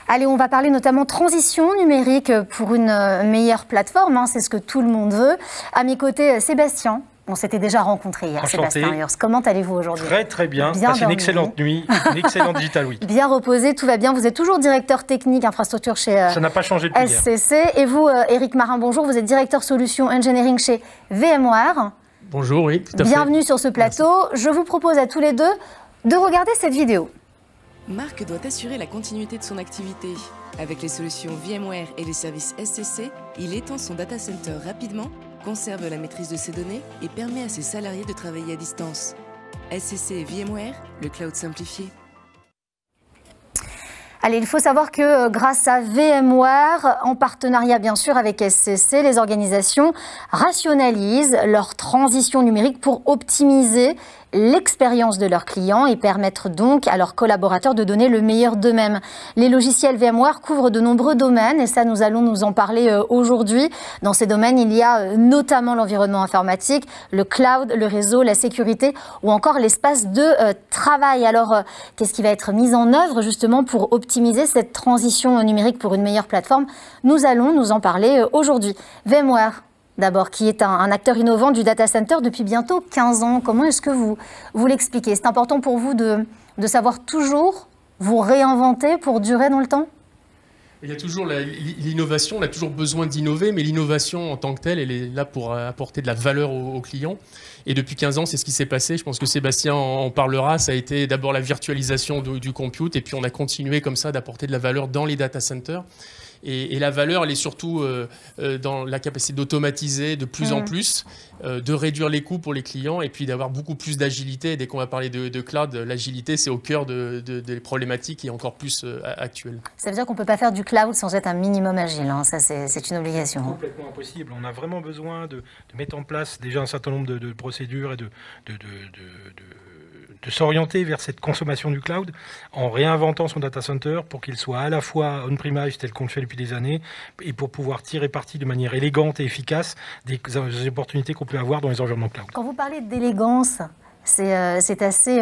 Allez, on va parler notamment transition numérique pour une meilleure plateforme, hein, c'est ce que tout le monde veut. À mes côtés, Sébastien. On s'était déjà rencontré hier, Enchanté. Sébastien Hurs. Comment allez-vous aujourd'hui? Très très bien, passé une excellente nuit, une excellente Digital Week. Bien reposé, tout va bien. Vous êtes toujours directeur technique infrastructure chez Ça n'a pas changé depuis SCC. Hier. Et vous, Éric Marin, bonjour, vous êtes directeur solution engineering chez VMware. Bonjour, oui, tout à fait. Bienvenue sur ce plateau. Merci. Je vous propose à tous les deux de regarder cette vidéo. Marc doit assurer la continuité de son activité. Avec les solutions VMware et les services SCC, il étend son data center rapidement, conserve la maîtrise de ses données et permet à ses salariés de travailler à distance. SCC et VMware, le cloud simplifié. Allez, il faut savoir que grâce à VMware, en partenariat bien sûr avec SCC, les organisations rationalisent leur transition numérique pour optimiser l'expérience de leurs clients et permettre donc à leurs collaborateurs de donner le meilleur d'eux-mêmes. Les logiciels VMware couvrent de nombreux domaines et ça, nous allons nous en parler aujourd'hui. Dans ces domaines, il y a notamment l'environnement informatique, le cloud, le réseau, la sécurité ou encore l'espace de travail. Alors, qu'est-ce qui va être mis en œuvre justement pour optimiser cette transition numérique pour une meilleure plateforme? Nous allons nous en parler aujourd'hui. VMware, d'abord, qui est un acteur innovant du data center depuis bientôt 15 ans. Comment est-ce que vous l'expliquez? C'est important pour vous de savoir toujours vous réinventer pour durer dans le temps? Il y a toujours l'innovation, on a toujours besoin d'innover, mais l'innovation en tant que telle, elle est là pour apporter de la valeur aux clients. Et depuis 15 ans, c'est ce qui s'est passé. Je pense que Sébastien en parlera. Ça a été d'abord la virtualisation du compute, et puis on a continué comme ça d'apporter de la valeur dans les data centers. Et la valeur, elle est surtout dans la capacité d'automatiser de plus en plus, de réduire les coûts pour les clients et puis d'avoir beaucoup plus d'agilité. Dès qu'on va parler de cloud, l'agilité, c'est au cœur des problématiques et encore plus actuelles. Ça veut dire qu'on ne peut pas faire du cloud sans être un minimum agile, hein. Ça, c'est une obligation. C'est complètement impossible. On a vraiment besoin de mettre en place déjà un certain nombre de procédures et de s'orienter vers cette consommation du cloud en réinventant son data center pour qu'il soit à la fois on-premise tel qu'on le fait depuis des années et pour pouvoir tirer parti de manière élégante et efficace des opportunités qu'on peut avoir dans les environnements cloud. Quand vous parlez d'élégance, c'est assez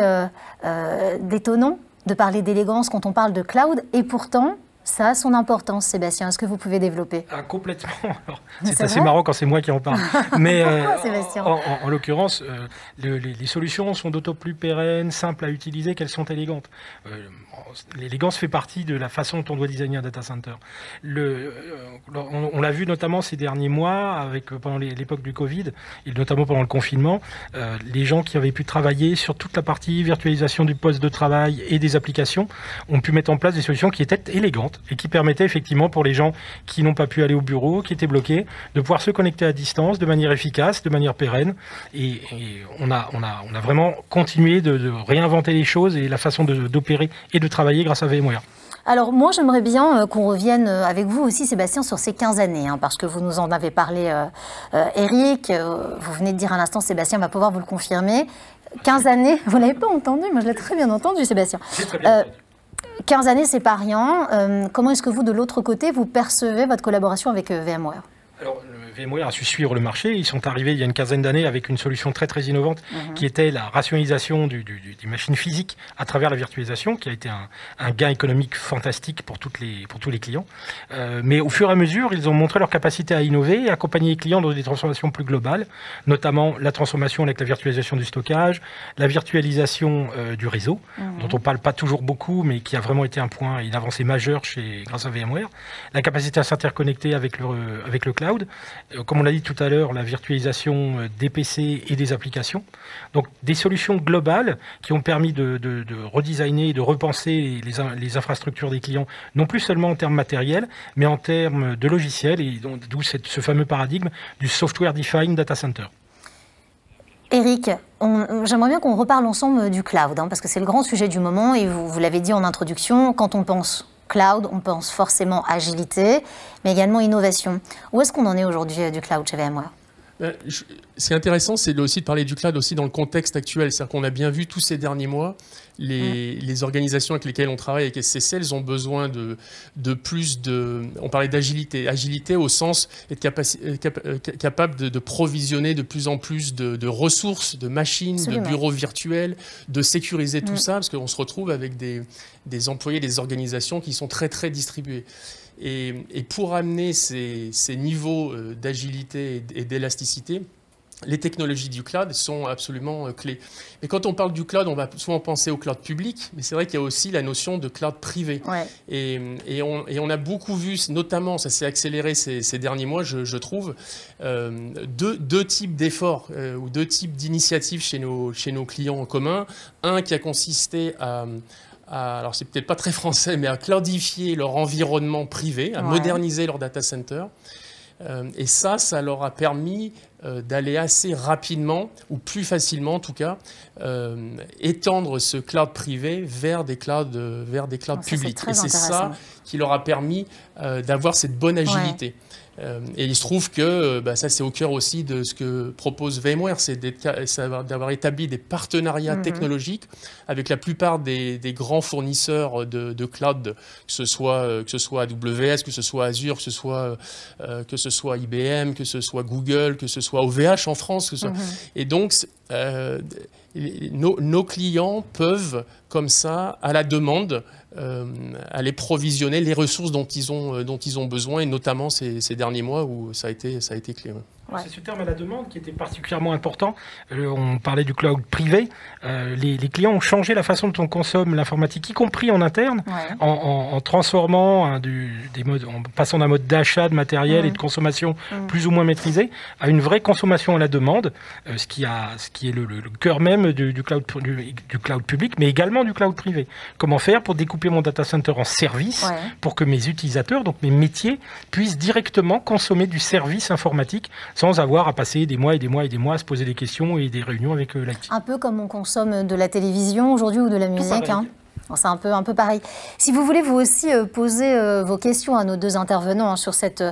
détonnant de parler d'élégance quand on parle de cloud et pourtant ça a son importance, Sébastien. Est-ce que vous pouvez développer? Complètement. C'est assez marrant quand c'est moi qui en parle. Mais Sébastien, en l'occurrence, les solutions sont d'autant plus pérennes, simples à utiliser qu'elles sont élégantes. L'élégance fait partie de la façon dont on doit designer un data center. On l'a vu notamment ces derniers mois, pendant l'époque du Covid, et notamment pendant le confinement, les gens qui avaient pu travailler sur toute la partie virtualisation du poste de travail et des applications ont pu mettre en place des solutions qui étaient élégantes et qui permettaient effectivement pour les gens qui n'ont pas pu aller au bureau, qui étaient bloqués, de pouvoir se connecter à distance de manière efficace, de manière pérenne. Et on a vraiment continué de réinventer les choses et la façon d'opérer et de travailler grâce à VMware. Alors moi j'aimerais bien qu'on revienne avec vous aussi Sébastien sur ces 15 années, hein, parce que vous nous en avez parlé Éric, vous venez de dire à l'instant, Sébastien va pouvoir vous le confirmer. 15 années, vous ne l'avez pas entendu, moi je l'ai très bien entendu Sébastien. C'est très bien. 15 années c'est pas rien, comment est-ce que vous de l'autre côté vous percevez votre collaboration avec VMware? Alors, VMware a su suivre le marché. Ils sont arrivés il y a une quinzaine d'années avec une solution très très innovante qui était la rationalisation des machines physiques à travers la virtualisation, qui a été un gain économique fantastique pour tous les clients. Mais au fur et à mesure, ils ont montré leur capacité à innover et à accompagner les clients dans des transformations plus globales, notamment la transformation avec la virtualisation du stockage, la virtualisation du réseau, dont on ne parle pas toujours beaucoup, mais qui a vraiment été un point, une avancée majeure grâce à VMware, la capacité à s'interconnecter avec le cloud, comme on l'a dit tout à l'heure, la virtualisation des PC et des applications. Donc des solutions globales qui ont permis de redesigner et de repenser les infrastructures des clients, non plus seulement en termes matériels, mais en termes de logiciels, et d'où ce fameux paradigme du Software Defined Data Center. Éric, j'aimerais bien qu'on reparle ensemble du cloud, hein, parce que c'est le grand sujet du moment, et vous l'avez dit en introduction, quand on pense cloud, on pense forcément agilité, mais également innovation. Où est-ce qu'on en est aujourd'hui du cloud chez VMware? Ce qui est intéressant, c'est aussi de parler du cloud aussi dans le contexte actuel. C'est-à-dire qu'on a bien vu tous ces derniers mois, les organisations avec lesquelles on travaille, avec SCC, elles ont besoin de plus de... On parlait d'agilité. Agilité au sens être capable de provisionner de plus en plus de ressources, de machines, de bureaux virtuels, de sécuriser tout ça, parce qu'on se retrouve avec des employés, des organisations qui sont très, très distribués. Et pour amener ces niveaux d'agilité et d'élasticité, les technologies du cloud sont absolument clés. Mais quand on parle du cloud, on va souvent penser au cloud public, mais c'est vrai qu'il y a aussi la notion de cloud privé. Ouais. Et on a beaucoup vu, notamment, ça s'est accéléré ces derniers mois, je trouve, deux types d'efforts ou deux types d'initiatives chez nos clients en commun. Un qui a consisté alors c'est peut-être pas très français, mais à cloudifier leur environnement privé, à moderniser leur data center. Et ça leur a permis d'aller assez rapidement, ou plus facilement en tout cas, étendre ce cloud privé vers des clouds publics. Et c'est ça qui leur a permis d'avoir cette bonne agilité. Et il se trouve que ça c'est au cœur aussi de ce que propose VMware, c'est d'avoir établi des partenariats technologiques avec la plupart des grands fournisseurs de cloud, que ce soit AWS, que ce soit Azure, que ce soit IBM, que ce soit Google, que ce soit OVH en France. Et donc nos clients peuvent comme ça, à la demande, aller provisionner les ressources dont ils ont besoin, et notamment ces derniers mois où ça a été clé. Ouais. C'est ce terme à la demande qui était particulièrement important. On parlait du cloud privé. Les clients ont changé la façon dont on consomme l'informatique, y compris en interne, en transformant en passant d'un mode d'achat de matériel et de consommation plus ou moins maîtrisé à une vraie consommation à la demande, ce qui est le cœur même du cloud public, mais également du cloud privé. Comment faire pour découper mon data center en services pour que mes utilisateurs, donc mes métiers, puissent directement consommer du service informatique sans avoir à passer des mois et des mois et des mois à se poser des questions et des réunions avec l'IT. Un peu comme on consomme de la télévision aujourd'hui ou de la musique. C'est un peu pareil. Si vous voulez vous aussi poser vos questions à nos deux intervenants sur cette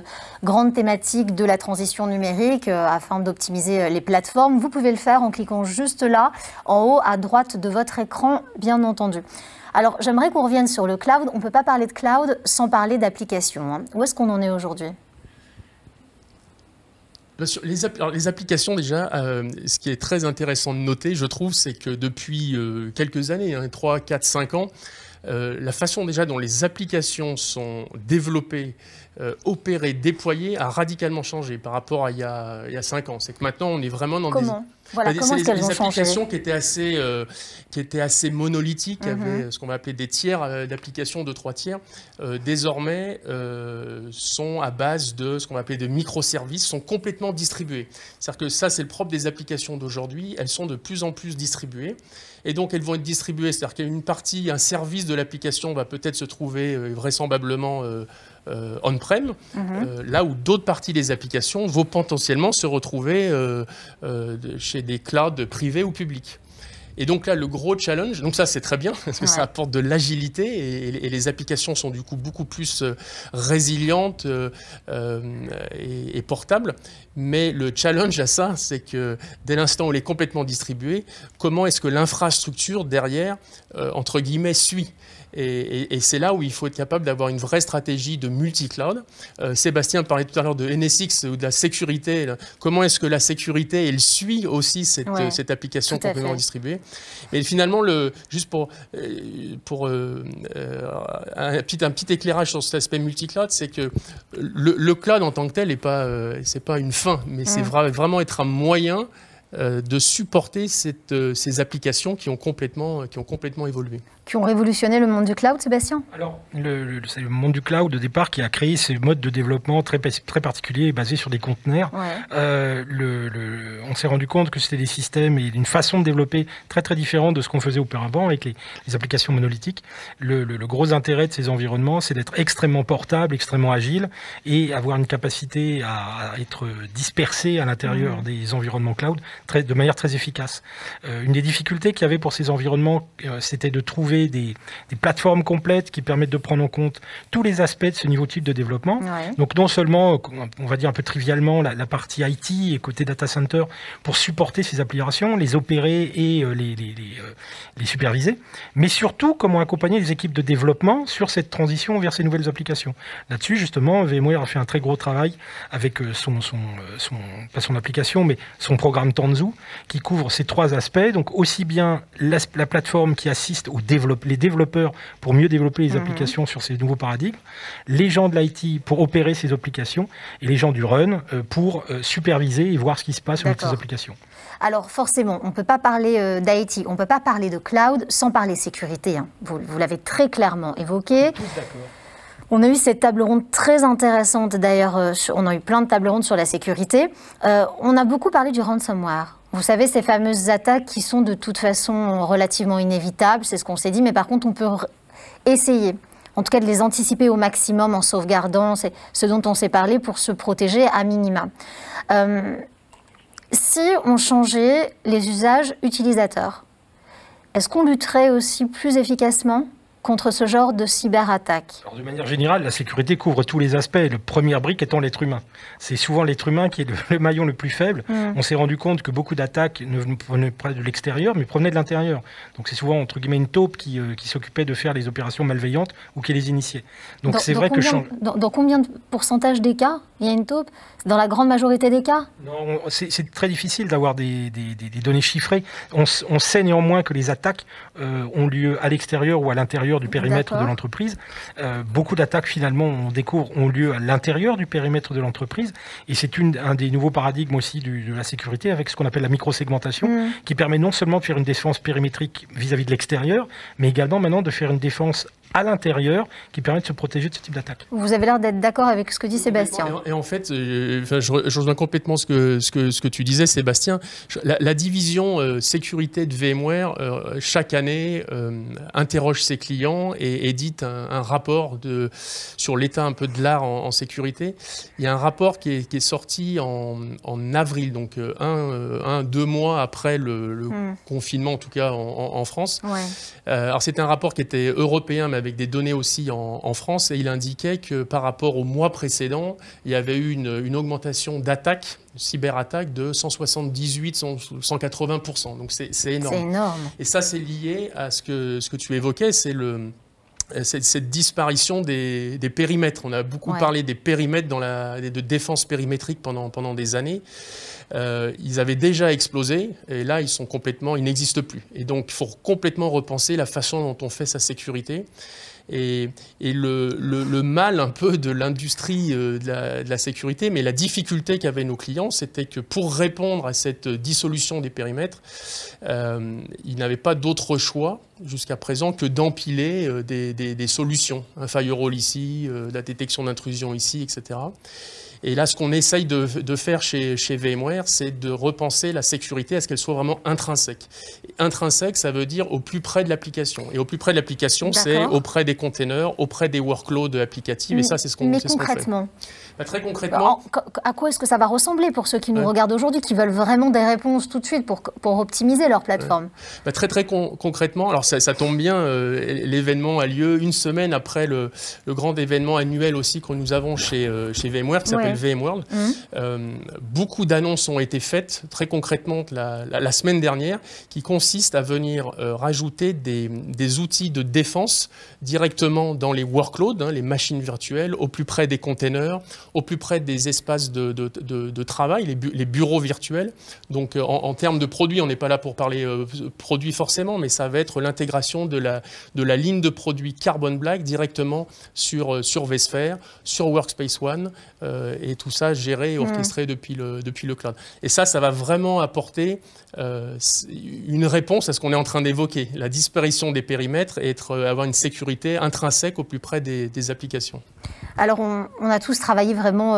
grande thématique de la transition numérique afin d'optimiser les plateformes, vous pouvez le faire en cliquant juste là, en haut à droite de votre écran, bien entendu. Alors, j'aimerais qu'on revienne sur le cloud. On ne peut pas parler de cloud sans parler d'applications. Où est-ce qu'on en est aujourd'hui ? Les applications, déjà, ce qui est très intéressant de noter, je trouve, c'est que depuis quelques années, 3, 4, 5 ans, la façon déjà dont les applications sont développées, opérées, déployées, a radicalement changé par rapport à il y a 5 ans. C'est que maintenant, on est vraiment dans comment est-ce qu'elles ont changé ? Applications qui étaient assez monolithiques, avec ce qu'on va appeler des tiers d'applications, 2-3 tiers, désormais sont à base de ce qu'on va appeler de microservices, sont complètement distribués. C'est-à-dire que ça, c'est le propre des applications d'aujourd'hui. Elles sont de plus en plus distribuées. Et donc, elles vont être distribuées. C'est-à-dire qu'il y a une partie, un service de l'application va peut-être se trouver vraisemblablement on-prem, là où d'autres parties des applications vont potentiellement se retrouver chez des clouds privés ou publics. Et donc là, le gros challenge, donc ça c'est très bien, parce que ça apporte de l'agilité et les applications sont du coup beaucoup plus résilientes et portables. Mais le challenge à ça, c'est que dès l'instant où elle est complètement distribuée, comment est-ce que l'infrastructure derrière, entre guillemets, suit ? Et c'est là où il faut être capable d'avoir une vraie stratégie de multi-cloud. Sébastien parlait tout à l'heure de NSX ou de la sécurité. Là. Comment est-ce que la sécurité, elle suit aussi cette application complètement distribuée ? Mais finalement, juste pour un petit éclairage sur cet aspect multi-cloud, c'est que le cloud en tant que tel, c'est pas une fin, mais c'est vraiment être un moyen de supporter ces applications qui ont complètement évolué. Qui ont révolutionné le monde du cloud, Sébastien ? Alors, c'est le monde du cloud, au départ, qui a créé ces modes de développement très particuliers, basés sur des conteneurs. On s'est rendu compte que c'était des systèmes et une façon de développer très, très différente de ce qu'on faisait auparavant avec les applications monolithiques. Le gros intérêt de ces environnements, c'est d'être extrêmement portable, extrêmement agile et avoir une capacité à être dispersé à l'intérieur des environnements cloud de manière très efficace. Une des difficultés qu'il y avait pour ces environnements, c'était de trouver développer des plateformes complètes qui permettent de prendre en compte tous les aspects de ce niveau type de développement. Ouais. Donc non seulement, on va dire un peu trivialement, la partie IT et côté data center pour supporter ces applications, les opérer et les superviser, mais surtout comment accompagner les équipes de développement sur cette transition vers ces nouvelles applications. Là-dessus, justement, VMware a fait un très gros travail avec pas son application, mais son programme Tanzu, qui couvre ces trois aspects. Donc aussi bien la plateforme qui assiste les développeurs pour mieux développer les applications sur ces nouveaux paradigmes, les gens de l'IT pour opérer ces applications et les gens du run pour superviser et voir ce qui se passe sur ces applications. Alors forcément, on ne peut pas parler d'IT, on ne peut pas parler de cloud sans parler sécurité. Hein. Vous l'avez très clairement évoqué. Tous d'accord. On a eu cette table ronde très intéressante, d'ailleurs, on a eu plein de tables rondes sur la sécurité. On a beaucoup parlé du ransomware. Vous savez, ces fameuses attaques qui sont de toute façon relativement inévitables, c'est ce qu'on s'est dit, mais par contre, on peut essayer, en tout cas de les anticiper au maximum en sauvegardant, c'est ce dont on s'est parlé pour se protéger à minima. Si on changeait les usages utilisateurs, est-ce qu'on lutterait aussi plus efficacement contre ce genre de cyberattaque? Alors, de manière générale, la sécurité couvre tous les aspects, le premier brique étant l'être humain. C'est souvent l'être humain qui est le maillon le plus faible. On s'est rendu compte que beaucoup d'attaques ne provenaient pas de l'extérieur, mais provenaient de l'intérieur. Donc c'est souvent, entre guillemets, une taupe qui s'occupait de faire les opérations malveillantes ou qui les initiait. Donc c'est vrai que... Dans combien de pourcentage des cas il y a une taupe? Dans la grande majorité des cas? Non, c'est très difficile d'avoir des données chiffrées. On sait néanmoins que les attaques ont lieu à l'extérieur ou à l'intérieur du périmètre de l'entreprise. Beaucoup d'attaques, finalement, on découvre, ont lieu à l'intérieur du périmètre de l'entreprise. Et c'est un des nouveaux paradigmes aussi de la sécurité avec ce qu'on appelle la microsegmentation, qui permet non seulement de faire une défense périmétrique vis-à-vis de l'extérieur, mais également maintenant de faire une défense à l'intérieur qui permet de se protéger de ce type d'attaque. Vous avez l'air d'être d'accord avec ce que dit Sébastien. Et en fait, je rejoins complètement ce que tu disais, Sébastien. La division sécurité de VMware, chaque année, interroge ses clients et édite un rapport sur l'état un peu de l'art en sécurité. Il y a un rapport qui est sorti en avril, donc 2 mois après le confinement, en tout cas en France. Ouais. Alors c'est un rapport qui était européen, mais avec des données aussi en France, et il indiquait que par rapport au mois précédent, il y avait eu une augmentation d'attaques, cyberattaques de 178-180%. Donc c'est énorme. C'est énorme. Et ça, c'est lié à ce que tu évoquais, c'est cette disparition des périmètres. On a beaucoup parlé des périmètres de défense périmétrique pendant des années. Ils avaient déjà explosé et là ils n'existent plus. Et donc il faut complètement repenser la façon dont on fait sa sécurité. Et le mal un peu de l'industrie de la sécurité, mais la difficulté qu'avaient nos clients, c'était que pour répondre à cette dissolution des périmètres, ils n'avaient pas d'autre choix jusqu'à présent que d'empiler des solutions. Un firewall ici, la détection d'intrusion ici, etc. Et là, ce qu'on essaye de faire chez VMware, c'est de repenser la sécurité à ce qu'elle soit vraiment intrinsèque. Et intrinsèque, ça veut dire au plus près de l'application. Et au plus près de l'application, c'est auprès des containers, auprès des workloads applicatifs. Et ça, c'est ce qu'on fait. Mais concrètement, très concrètement, à quoi est-ce que ça va ressembler pour ceux qui nous regardent aujourd'hui, qui veulent vraiment des réponses tout de suite pour optimiser leur plateforme? Très concrètement, alors ça tombe bien, l'événement a lieu une semaine après le grand événement annuel aussi que nous avons chez VMware, qui s'appelle VMworld. Beaucoup d'annonces ont été faites très concrètement la semaine dernière, qui consistent à venir rajouter des outils de défense directement dans les workloads, les machines virtuelles, au plus près des containers, au plus près des espaces de travail, les bureaux virtuels. Donc en termes de produits, on n'est pas là pour parler produits forcément, mais ça va être l'intégration de la ligne de produits Carbon Black directement sur vSphere, sur Workspace ONE, et tout ça géré et orchestré depuis le cloud. Et ça va vraiment apporter une réponse à ce qu'on est en train d'évoquer, la disparition des périmètres et avoir une sécurité intrinsèque au plus près des applications. Alors on a tous travaillé vraiment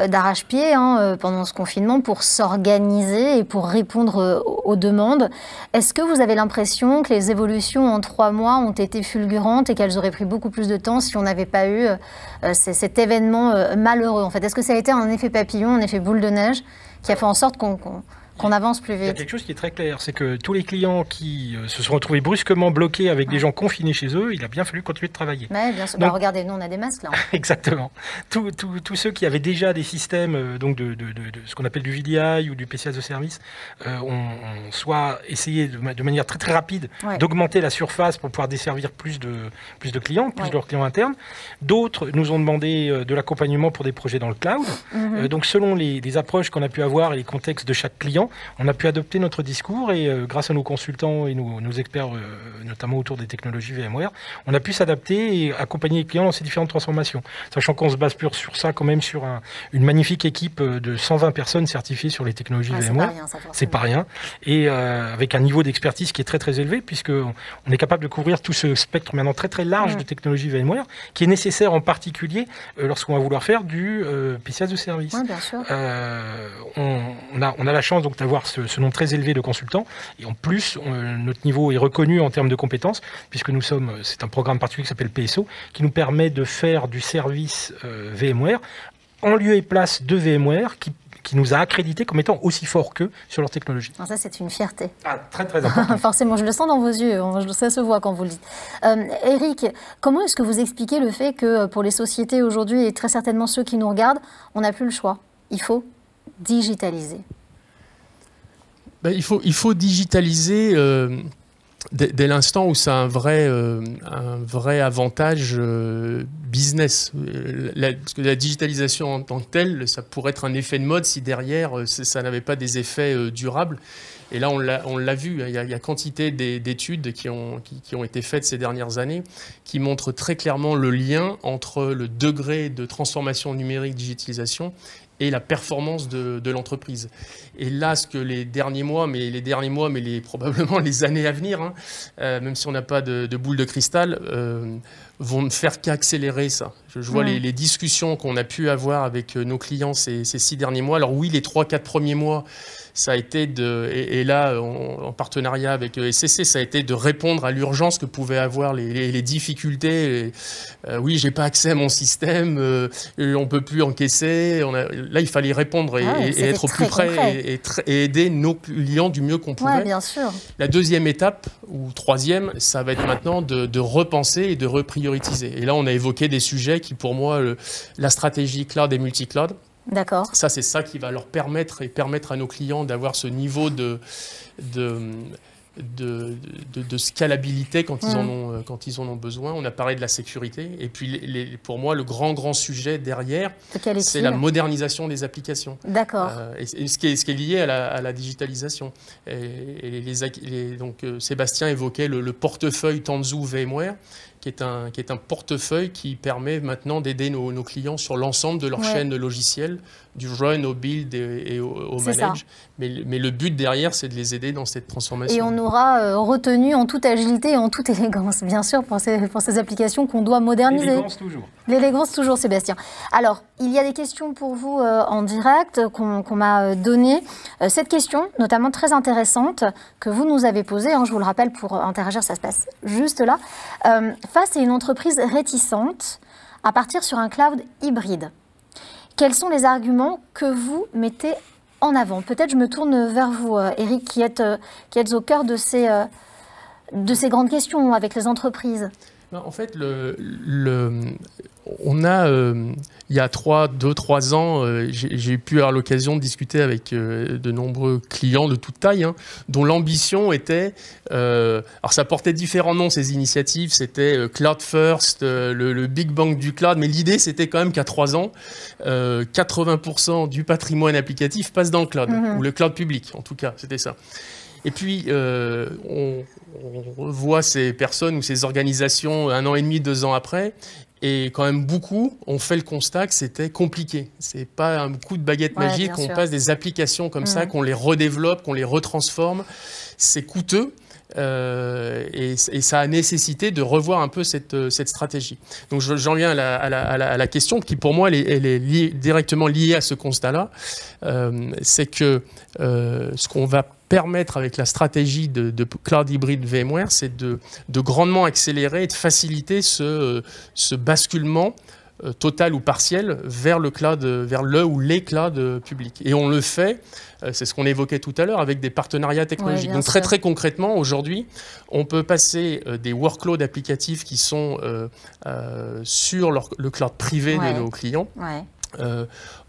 d'arrache-pied pendant ce confinement pour s'organiser et pour répondre aux demandes. Est-ce que vous avez l'impression que les évolutions en 3 mois ont été fulgurantes et qu'elles auraient pris beaucoup plus de temps si on n'avait pas eu cet événement malheureux en fait? Est-ce que ça a été un effet papillon, un effet boule de neige qui a fait en sorte qu'on avance plus Il y a vite. quelque chose qui est très clair, c'est que tous les clients qui se sont retrouvés brusquement bloqués avec des gens confinés chez eux, il a bien fallu continuer de travailler. Ouais, bien sûr. Donc- Bah, regardez, nous on a des masques là. Exactement. Tous ceux qui avaient déjà des systèmes donc de ce qu'on appelle du VDI ou du PC as a service ont soit essayé de manière très très rapide Ouais. d'augmenter la surface pour pouvoir desservir plus de clients, plus Ouais. de leurs clients internes. D'autres nous ont demandé de l'accompagnement pour des projets dans le cloud. Donc selon les approches qu'on a pu avoir et les contextes de chaque client, on a pu adopter notre discours et grâce à nos consultants et nos experts, notamment autour des technologies VMware, on a pu s'adapter et accompagner les clients dans ces différentes transformations. Sachant qu'on se base plus sur ça quand même sur une magnifique équipe de 120 personnes certifiées sur les technologies Ah, c'est VMware. pas rien, ça, forcément. C'est pas rien. Et avec un niveau d'expertise qui est très très élevé, puisqu'on est capable de couvrir tout ce spectre maintenant très très large de technologies VMware, qui est nécessaire en particulier lorsqu'on va vouloir faire du PC as a service. Oui, bien sûr. On a la chance donc d'avoir ce nombre très élevé de consultants, et en plus notre niveau est reconnu en termes de compétences, puisque c'est un programme particulier qui s'appelle PSO, qui nous permet de faire du service VMware en lieu et place de VMware, qui nous a accrédités comme étant aussi forts qu'eux sur leur technologie. Alors ça, c'est une fierté. Ah, très très important. Forcément, je le sens dans vos yeux, ça se voit quand vous le dites. Eric, comment est-ce que vous expliquez le fait que pour les sociétés aujourd'hui, et très certainement ceux qui nous regardent, on n'a plus le choix? Il faut digitaliser. Ben, il faut digitaliser dès l'instant où ça a un vrai avantage business. Parce que la digitalisation en tant que telle, ça pourrait être un effet de mode si derrière, ça n'avait pas des effets durables. Et là, on l'a vu, il y a quantité d'études qui ont été faites ces dernières années qui montrent très clairement le lien entre le degré de transformation numérique, digitalisation, et la performance de l'entreprise. Et là, ce que les derniers mois, mais probablement les années à venir, hein, même si on n'a pas de boule de cristal, vont ne faire qu'accélérer ça. Je vois les discussions qu'on a pu avoir avec nos clients ces 6 derniers mois. Alors oui, les 3-4 premiers mois, ça a été et là, en partenariat avec SCC, ça a été de répondre à l'urgence que pouvaient avoir les difficultés. Oui, j'ai pas accès à mon système, on peut plus encaisser. Là, il fallait répondre et être au plus près et aider nos clients du mieux qu'on pouvait. Oui, bien sûr. La deuxième étape, ou troisième, ça va être maintenant de repenser et de reprioriser. Et là, on a évoqué des sujets qui, pour moi, la stratégie cloud et multi-cloud. D'accord. Ça, c'est ça qui va leur permettre à nos clients d'avoir ce niveau de scalabilité quand ils en ont besoin. On a parlé de la sécurité. Et puis, pour moi, le grand sujet derrière, c'est la modernisation des applications. D'accord. Et ce qui est lié à la digitalisation. Donc, Sébastien évoquait le portefeuille Tanzu VMware, qui est un portefeuille qui permet maintenant d'aider nos clients sur l'ensemble de leur chaîne logicielle, du run au build et au manage. Mais le but derrière, c'est de les aider dans cette transformation. Et on aura retenu en toute agilité et en toute élégance, bien sûr, pour ces applications qu'on doit moderniser. L'élégance toujours. L'élégance toujours, Sébastien. Alors, il y a des questions pour vous en direct qu'on m'a données. Cette question, notamment très intéressante, que vous nous avez posée, je vous le rappelle, pour interagir, ça se passe juste là. Face à une entreprise réticente à partir sur un cloud hybride, quels sont les arguments que vous mettez en avant? Peut-être je me tourne vers vous, Eric, qui êtes au cœur de ces grandes questions avec les entreprises. En fait, on a, il y a 2-3 ans, j'ai pu avoir l'occasion de discuter avec de nombreux clients de toute taille, dont l'ambition était, alors ça portait différents noms ces initiatives, c'était Cloud First, le Big Bang du cloud, mais l'idée c'était quand même qu'à 3 ans, 80% du patrimoine applicatif passe dans le cloud, ou le cloud public en tout cas, c'était ça. Et puis, on revoit ces personnes ou ces organisations 1 an et demi, 2 ans après, et quand même beaucoup ont fait le constat que c'était compliqué. C'est pas un coup de baguette magique, on passe des applications comme ça, qu'on les redéveloppe, qu'on les retransforme. C'est coûteux. Et ça a nécessité de revoir un peu cette stratégie. Donc j'en viens à la question qui pour moi elle est directement liée à ce constat-là. C'est que ce qu'on va permettre avec la stratégie de cloud hybride VMware, c'est de grandement accélérer et de faciliter ce basculement total ou partiel vers le cloud, vers le ou les clouds publics. Et on le fait, c'est ce qu'on évoquait tout à l'heure, avec des partenariats technologiques. Ouais, donc très concrètement, aujourd'hui, on peut passer des workloads applicatifs qui sont sur le cloud privé de nos clients. Ouais.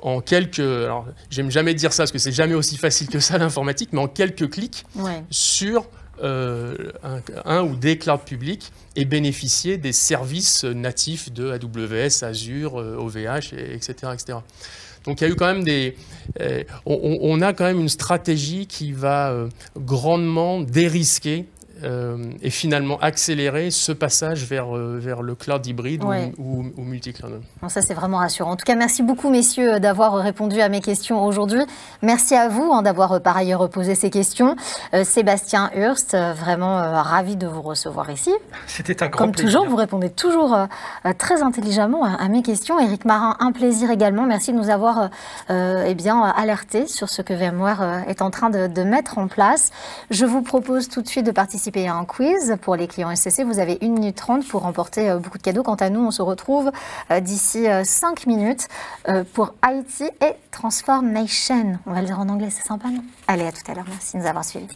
En quelques, alors j'aime jamais dire ça parce que c'est jamais aussi facile que ça l'informatique, mais en quelques clics sur un ou des clouds publics et bénéficier des services natifs de AWS, Azure, OVH, etc., etc. Donc il y a eu quand même on a quand même une stratégie qui va grandement dérisquer et finalement accélérer ce passage vers le cloud hybride ou multi-cloud. Bon, ça, c'est vraiment rassurant. En tout cas, merci beaucoup, messieurs, d'avoir répondu à mes questions aujourd'hui. Merci à vous d'avoir par ailleurs posé ces questions. Sébastien Hurst, vraiment ravi de vous recevoir ici. C'était un grand Comme plaisir. toujours, vous répondez toujours très intelligemment à mes questions. Éric Marin, un plaisir également. Merci de nous avoir alertés sur ce que VMware est en train de mettre en place. Je vous propose tout de suite de participer à un quiz pour les clients SCC. Vous avez 1 minute 30 pour remporter beaucoup de cadeaux. Quant à nous, on se retrouve d'ici 5 minutes pour IT et Transformation. On va le dire en anglais, c'est sympa, non? Allez, à tout à l'heure. Merci de nous avoir suivis.